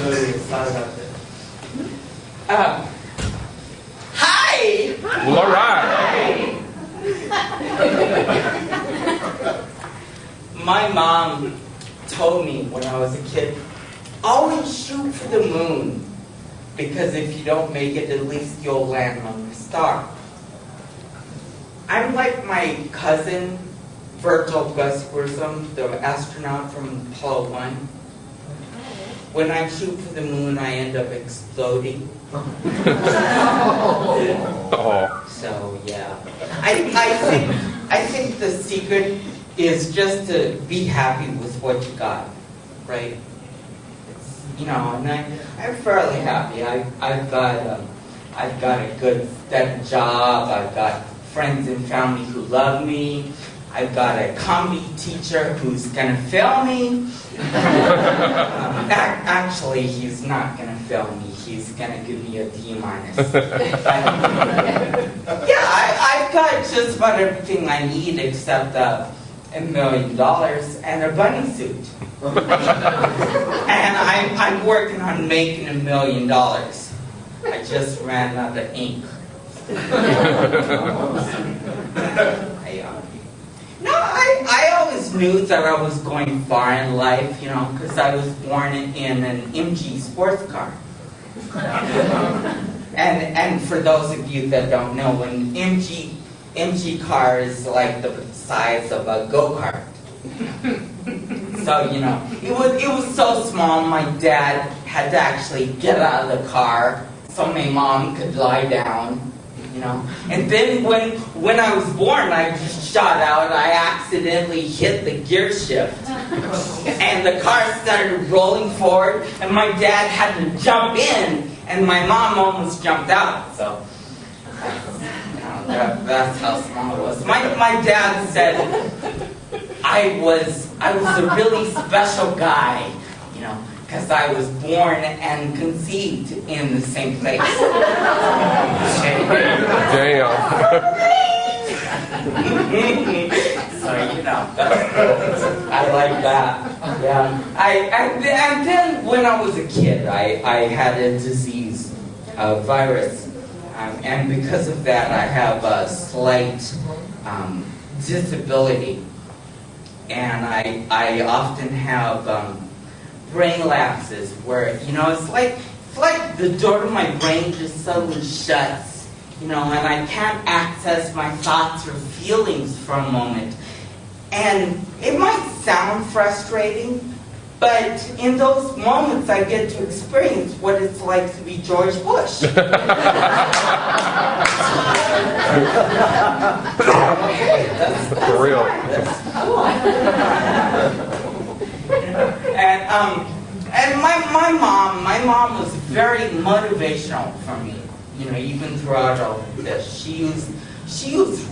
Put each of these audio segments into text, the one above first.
movie. Sorry about this. Hi! Well, all right. My mom told me when I was a kid, always shoot for the moon, because if you don't make it, at least you'll land on the star. I'm like my cousin, Virgil Gus Grissom, the astronaut from Apollo 1. When I shoot for the moon, I end up exploding. So yeah, I think the secret is just to be happy with what you got, right? And I'm fairly happy. I've got a good steady job. I've got friends and family who love me. I've got a comedy teacher who's gonna fail me. Actually, he's not gonna fail me. He's gonna give me a D-. Yeah, I've got just about everything I need except $1 million and a bunny suit. And I'm working on making $1 million. I just ran out of ink. I always knew that I was going far in life, because I was born in an MG sports car. And for those of you that don't know, an MG car is like the size of a go-kart. So, it was so small, my dad had to actually get out of the car so my mom could lie down. And then when I was born, I just shot out. I accidentally hit the gear shift, and the car started rolling forward. And my dad had to jump in, and my mom almost jumped out. So that's how small it was. My dad said I was a really special guy, because I was born and conceived in the same place. Damn. So, I like that. Yeah. And then when I was a kid, I had a disease, a virus. And because of that, I have a slight disability. And I often have brain lapses where, it's like the door to my brain just suddenly shuts, and I can't access my thoughts or feelings for a moment. And it might sound frustrating, but in those moments I get to experience what it's like to be George Bush. For real. And my mom was very motivational for me. Even throughout all of this, she used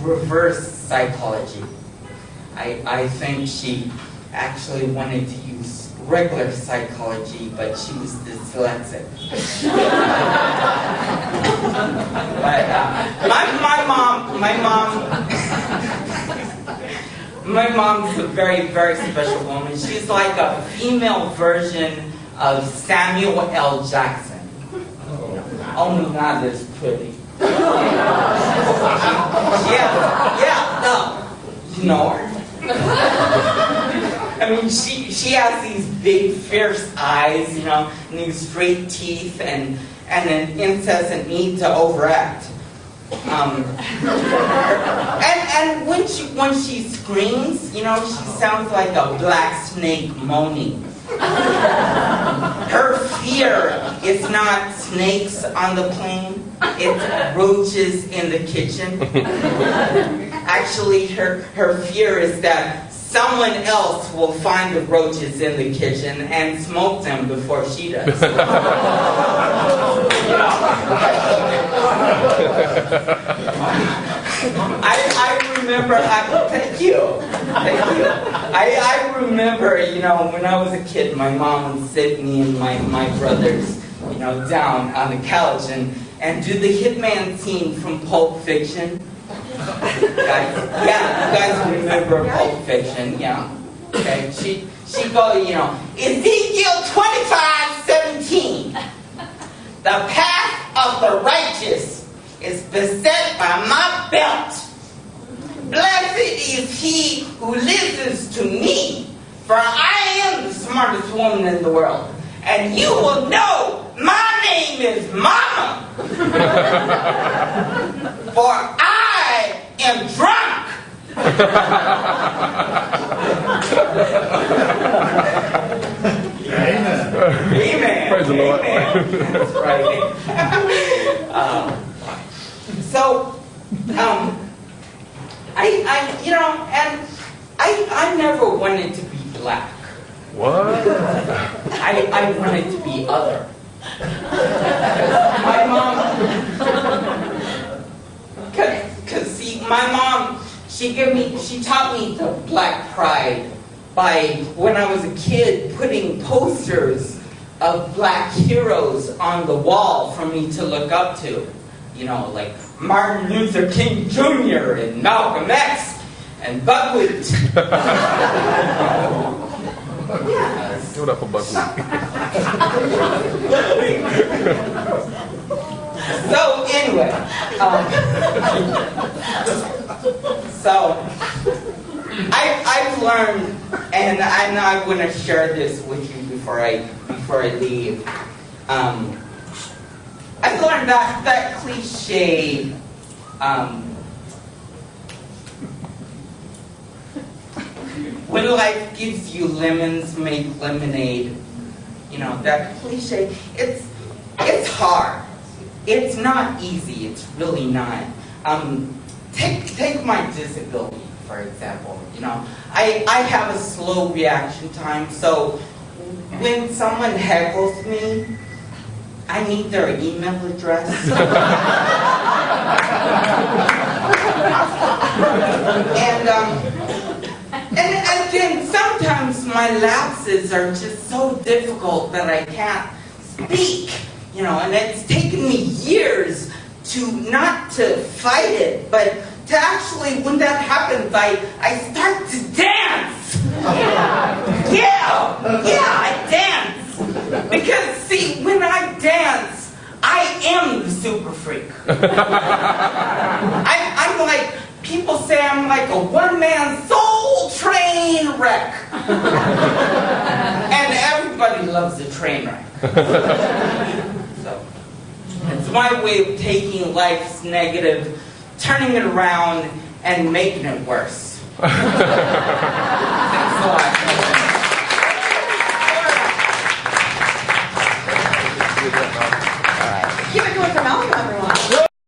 reverse psychology. I think she actually wanted to use regular psychology, but she was dyslexic. But my mom's a very, very special woman. She's like a female version of Samuel L. Jackson. Only not as pretty. No. You know her? I mean, she has these big, fierce eyes, and these straight teeth, and an incessant need to overact. And when she screams, she sounds like a black snake moaning. Her fear is not snakes on the plane, it's roaches in the kitchen. Actually, her fear is that someone else will find the roaches in the kitchen and smoke them before she does. I remember, thank you. I remember, when I was a kid, my mom would sit me and my brothers, down on the couch and do the hitman scene from Pulp Fiction. Guys, yeah, you guys remember Pulp Fiction, yeah. Okay, she'd go, Ezekiel 25:17. 17. The path of the righteous is beset by my belt. Blessed is he who listens to me, for I am the smartest woman in the world. And you will know my name is Mama. For I am drunk. Amen. Praise the Lord. Amen. That's right. I never wanted to be black. What? I wanted to be other. My mom, cause see, my mom, she taught me the black pride by, when I was a kid, putting posters of black heroes on the wall for me to look up to. You know, like Martin Luther King Jr. and Malcolm X and Buckwheat. Yes. Give it up for Buckwheat. So anyway, so I've learned, and I want to share this with you before I leave. I've learned that cliche. When life gives you lemons, make lemonade. You know, that cliche, it's hard. It's not easy, it's really not. Take my disability, for example. You know, I have a slow reaction time, so when someone heckles me, I need their email address. And then sometimes my lapses are just so difficult that I can't speak, you know, and it's taken me years to not to fight it, but to actually, when that happens, I start to dance. Yeah, I dance. Because see, when I dance, I am the super freak. I'm like, people say I'm like a one-man soul train wreck. And everybody loves a train wreck. So, it's my way of taking life's negative, turning it around, and making it worse.